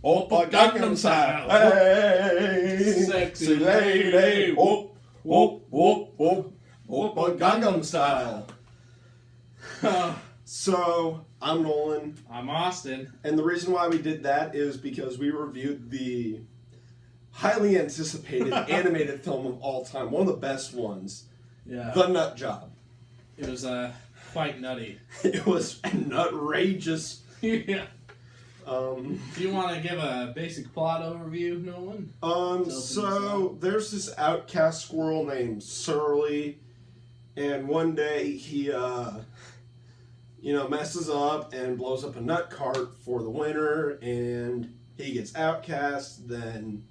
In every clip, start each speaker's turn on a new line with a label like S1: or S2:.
S1: Oppa Gangnam Style. Hey,
S2: Sexy
S1: lady. Oppa Gangnam Style. So, I'm Nolan.
S2: I'm Austin.
S1: And the reason why we did that is because we reviewed the highly anticipated animated film of all time. One of the best ones.
S2: Yeah.
S1: The Nut Job.
S2: It was quite nutty.
S1: It was NUTrageous.
S2: Yeah. Do you want to give a basic plot overview, Nolan?
S1: So there's this outcast squirrel named Surly, and one day he, messes up and blows up a nut cart for the winter, and he gets outcast. Then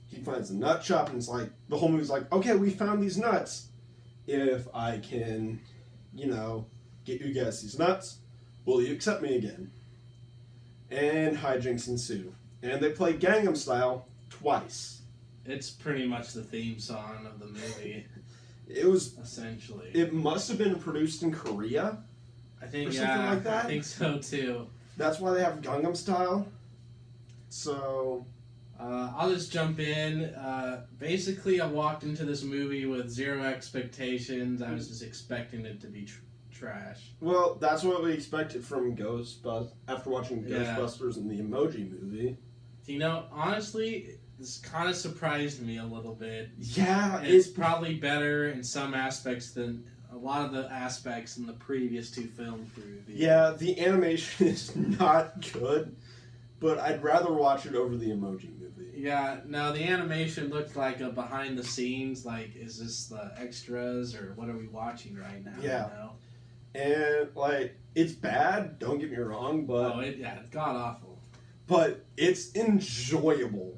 S1: he finds a nut shop, and it's like the whole movie's like, okay, we found these nuts. If I can, get you guys these nuts, will you accept me again? And hijinks ensue. And they play Gangnam Style twice.
S2: It's pretty much the theme song of the movie.
S1: It was
S2: essentially.
S1: It must have been produced in Korea.
S2: I think
S1: or something like that.
S2: I think so too.
S1: That's why they have Gangnam Style. So,
S2: I'll just jump in. Basically, I walked into this movie with zero expectations. I was just expecting it to be trash.
S1: Well, that's what we expected from Ghostbusters after watching Ghostbusters and the Emoji Movie.
S2: Honestly, this kind of surprised me a little bit.
S1: Yeah,
S2: it's probably better in some aspects than a lot of the aspects in the previous two films.
S1: Yeah, the animation is not good, but I'd rather watch it over the Emoji Movie.
S2: Yeah, no, the animation looked like a behind the scenes, like, is this the extras, or what are we watching right now?
S1: Yeah.
S2: You know?
S1: And, it's bad, don't get me wrong, but...
S2: it's god-awful.
S1: But it's enjoyable.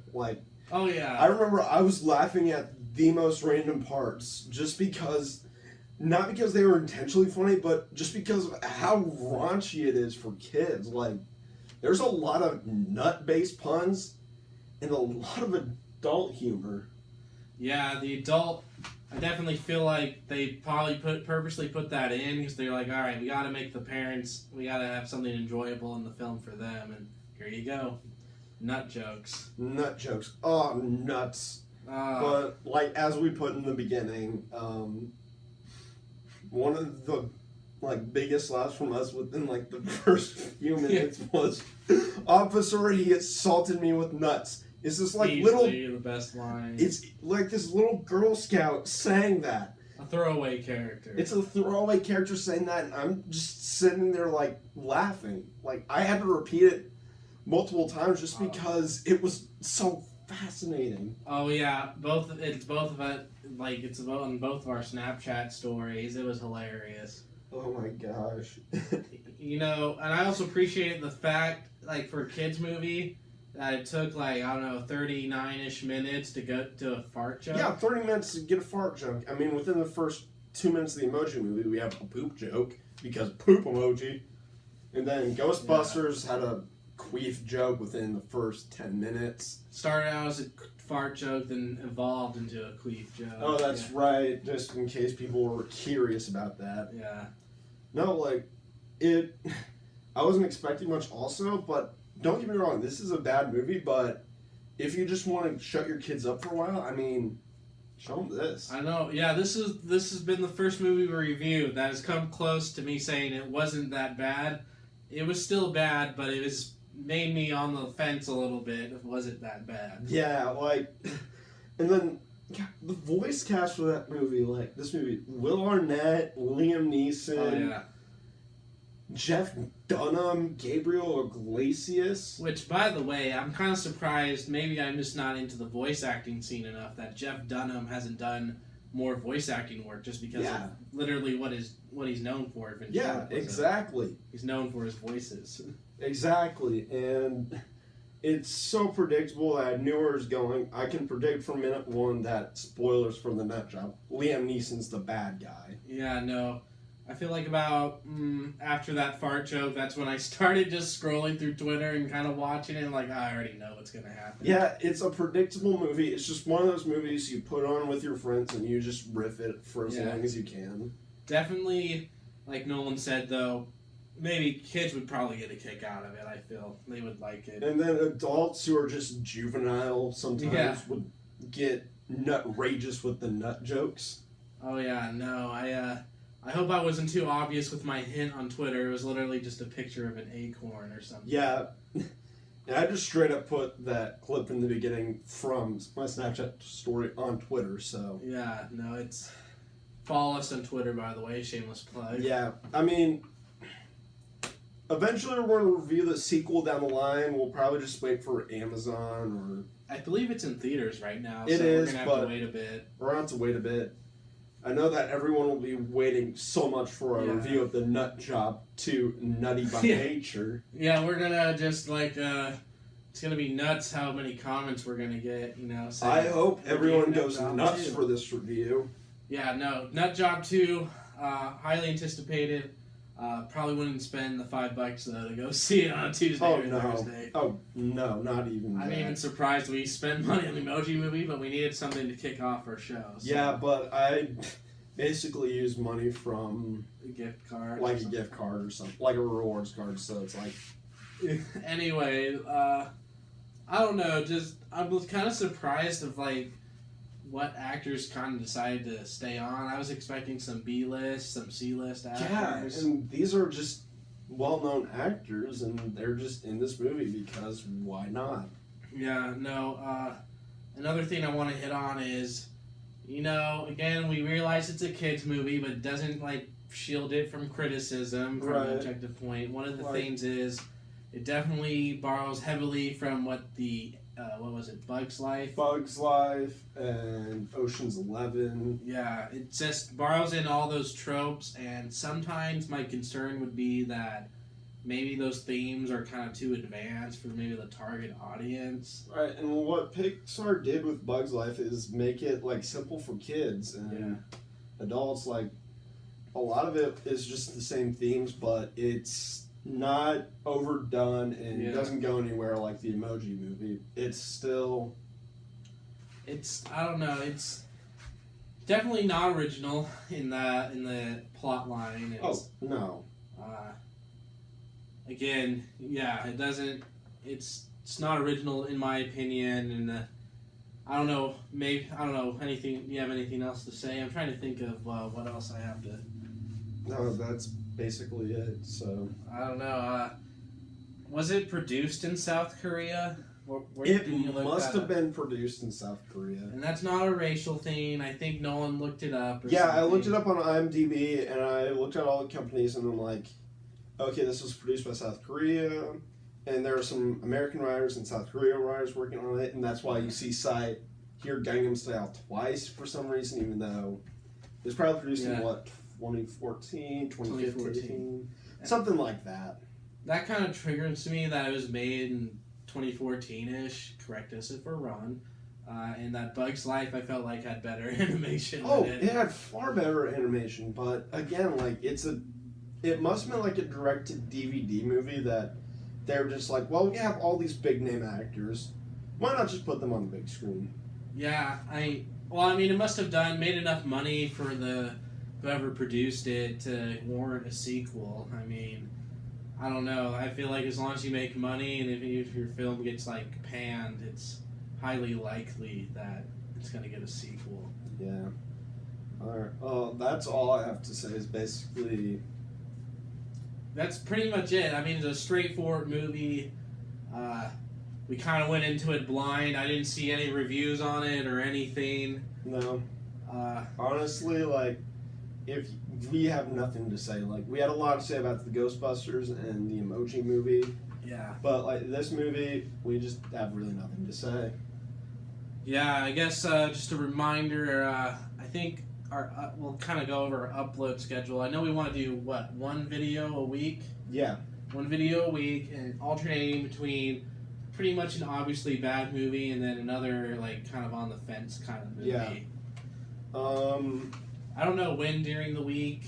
S2: Oh, yeah.
S1: I remember I was laughing at the most random parts, just because... Not because they were intentionally funny, but just because of how raunchy it is for kids. There's a lot of nut-based puns and a lot of adult humor.
S2: Yeah, the adult... I definitely feel like they probably purposely put that in because they're like, all right, we got to make the parents, we got to have something enjoyable in the film for them, and here you go, nut jokes.
S1: Nut jokes. Oh, nuts. But as we put in the beginning, one of the biggest laughs from us within the first few minutes was, "Officer, he assaulted me with nuts." It's this
S2: easily the best line.
S1: It's like this little Girl Scout saying that.
S2: A throwaway character.
S1: It's a throwaway character saying that, and I'm just sitting there laughing. I had to repeat it multiple times just because it was so fascinating.
S2: Oh yeah, it's both on both of our Snapchat stories. It was hilarious.
S1: Oh my gosh.
S2: And I also appreciate the fact, for a kids movie, that it took 39-ish minutes to go to a fart joke.
S1: Yeah, 30 minutes to get a fart joke. I mean, within the first 2 minutes of the Emoji Movie, we have a poop joke because poop emoji, and then Ghostbusters had a queef joke within the first 10 minutes.
S2: Started out as a fart joke, then evolved into a queef joke.
S1: Oh, that's right. Just in case people were curious about that.
S2: Yeah.
S1: No, I wasn't expecting much also, but don't get me wrong, this is a bad movie, but if you just want to shut your kids up for a while, show them this.
S2: I know, yeah, this has been the first movie we reviewed that has come close to me saying it wasn't that bad. It was still bad, but it was made me on the fence a little bit. It wasn't that bad.
S1: Yeah, and then the voice cast for that movie, this movie, Will Arnett, Liam Neeson.
S2: Oh, yeah.
S1: Jeff Dunham, Gabriel Iglesias.
S2: Which, by the way, I'm kind of surprised. Maybe I'm just not into the voice acting scene enough that Jeff Dunham hasn't done more voice acting work just because of literally what he's known for.
S1: Yeah, exactly.
S2: He's known for his voices.
S1: Exactly, and it's so predictable that I knew where it was going. I can predict from minute one that, spoilers for the Nut Job, Liam Neeson's the bad guy.
S2: Yeah, no. I feel like about after that fart joke, that's when I started just scrolling through Twitter and kind of watching it and I already know what's going to happen.
S1: Yeah, it's a predictable movie. It's just one of those movies you put on with your friends and you just riff it for as long as you can.
S2: Definitely, like Nolan said though, maybe kids would probably get a kick out of it. I feel they would like it.
S1: And then adults who are just juvenile sometimes
S2: Yeah.
S1: would get NUTrageous with the nut jokes.
S2: Oh yeah, no, I hope I wasn't too obvious with my hint on Twitter. It was literally just a picture of an acorn or something.
S1: Yeah. And I just straight up put that clip in the beginning from my Snapchat story on Twitter, so.
S2: Yeah, no, it's. Follow us on Twitter, by the way, shameless plug.
S1: Yeah, I mean, eventually we're going to review the sequel down the line. We'll probably just wait for Amazon
S2: I believe it's in theaters right now,
S1: It
S2: so
S1: is,
S2: we're going to have
S1: but-
S2: to wait a bit.
S1: or we're going to have to wait a bit. I know that everyone will be waiting so much for a
S2: Yeah.
S1: review of the Nut Job 2 Nutty by
S2: Yeah.
S1: Nature.
S2: Yeah, we're going to just, like, it's going to be nuts how many comments we're going to get, you know. saying,
S1: I hope everyone
S2: Nut
S1: goes
S2: Job
S1: nuts
S2: 2.
S1: for this review.
S2: Yeah, no, Nut Job 2, highly anticipated. Probably wouldn't spend the $5 though to go see it on a Tuesday
S1: Oh,
S2: or
S1: no.
S2: Thursday.
S1: Oh, no, not even
S2: I'm
S1: that.
S2: even surprised we spent money on the Emoji Movie, but we needed something to kick off our show. So
S1: Yeah, but I basically use money from
S2: a gift card.
S1: like a gift card or something, like a rewards card, so it's like,
S2: Anyway, I don't know. Just I was kind of surprised of like what actors kind of decided to stay on. I was expecting some B-list, some C-list
S1: yeah,
S2: actors.
S1: and these are just well-known actors, and they're just in this movie because why not?
S2: Yeah, no. Another thing I want to hit on is, you know, again, we realize it's a kids movie, but it doesn't like shield it from criticism from an
S1: Right.
S2: objective point. One of the
S1: Like-
S2: things is it definitely borrows heavily from what the what was it, Bug's Life?
S1: Bug's Life and Ocean's 11.
S2: Yeah, it just borrows in all those tropes, and sometimes my concern would be that maybe those themes are kind of too advanced for maybe the target audience.
S1: Right, and what Pixar did with Bug's Life is make it like simple for kids and adults. Like a lot of it is just the same themes, but it's not overdone and
S2: Yeah.
S1: doesn't go anywhere like the Emoji Movie. It's still
S2: It's I don't know. It's definitely not original in the plot line. It's,
S1: no.
S2: Again, yeah, it doesn't. It's not original in my opinion, and I don't know. Maybe I don't know anything. You have anything else to say? I'm trying to think of what else I have to.
S1: No, that's basically it. So
S2: I don't know. Was it produced in South Korea? Where
S1: it
S2: did you look
S1: must
S2: that
S1: have
S2: up?
S1: been produced in South Korea.
S2: And that's not a racial thing. I think Nolan looked it up. Or
S1: Yeah, I looked it
S2: something.
S1: up on IMDb and I looked at all the companies and I'm like, okay, this was produced by South Korea, and there are some American writers and South Korean writers working on it, and that's why you see Psy here Gangnam Style twice for some reason, even though it was probably produced in what, 2014, 2015, something like that.
S2: That kind of triggers me that it was made in 2014-ish. Correct us if we're wrong. And that Bug's Life, I felt like had better animation.
S1: Oh,
S2: than
S1: it had far better animation, but again, like it must have been like a direct-to-DVD movie that they're just like, well, we have all these big-name actors. Why not just put them on the big screen?
S2: Yeah, it must have made enough money for whoever produced it to warrant a sequel. I mean, I don't know. I feel like as long as you make money and if your film gets like panned, it's highly likely that it's gonna get a sequel.
S1: Yeah. Alright. That's all I have to say is basically...
S2: That's pretty much it. I mean, it's a straightforward movie. We kind of went into it blind. I didn't see any reviews on it or anything.
S1: No. Honestly, like, if we have nothing to say, like, we had a lot to say about the Ghostbusters and the Emoji Movie,
S2: Yeah.
S1: but, like, this movie, we just have really nothing to say.
S2: Yeah, I guess just a reminder, I think we'll kind of go over our upload schedule. I know we want to do, one video a week?
S1: Yeah.
S2: One video a week, and alternating between pretty much an obviously bad movie and then another, like, kind of on the fence kind of movie.
S1: Yeah.
S2: I don't know when during the week,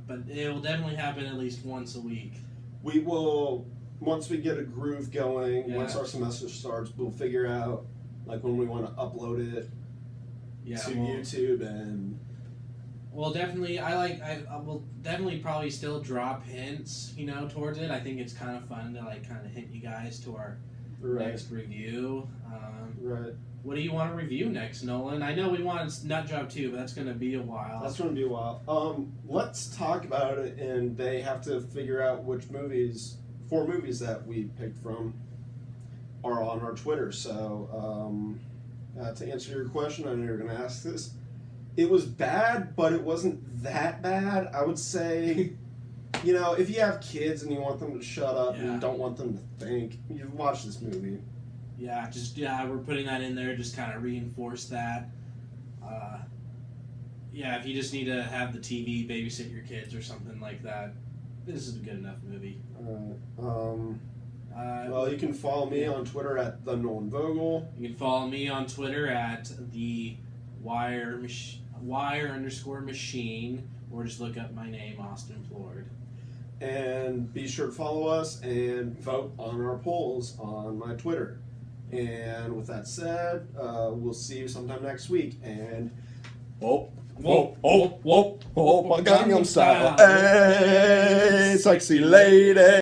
S2: but it will definitely happen at least once a week.
S1: We will, once we get a groove going,
S2: Yeah.
S1: once our semester starts, we'll figure out, like, when we want to upload it
S2: Yeah,
S1: to
S2: well,
S1: YouTube and...
S2: Well, definitely, I will definitely probably still drop hints, towards it. I think it's kind of fun to kind of hint you guys to our next review.
S1: Right.
S2: What do you want to review next, Nolan? I know we want Nut Job 2, but that's going to be a while.
S1: That's going to be a while. Let's talk about it, and they have to figure out which 4 movies that we picked from are on our Twitter. So, to answer your question, I know you're going to ask this. It was bad, but it wasn't that bad. I would say, if you have kids and you want them to shut up and you don't want them to think, you watch this movie.
S2: Yeah, we're putting that in there, just kind of reinforce that. If you just need to have the TV, babysit your kids or something like that, this is a good enough movie.
S1: Well, you can follow me on Twitter at the Nolan Vogel.
S2: You can follow me on Twitter at the wire_machine, or just look up my name, Austin Flord.
S1: And be sure to follow us and vote on our polls on my Twitter. And with that said, we'll see you sometime next week. And Gangnam Style. Hey, sexy lady.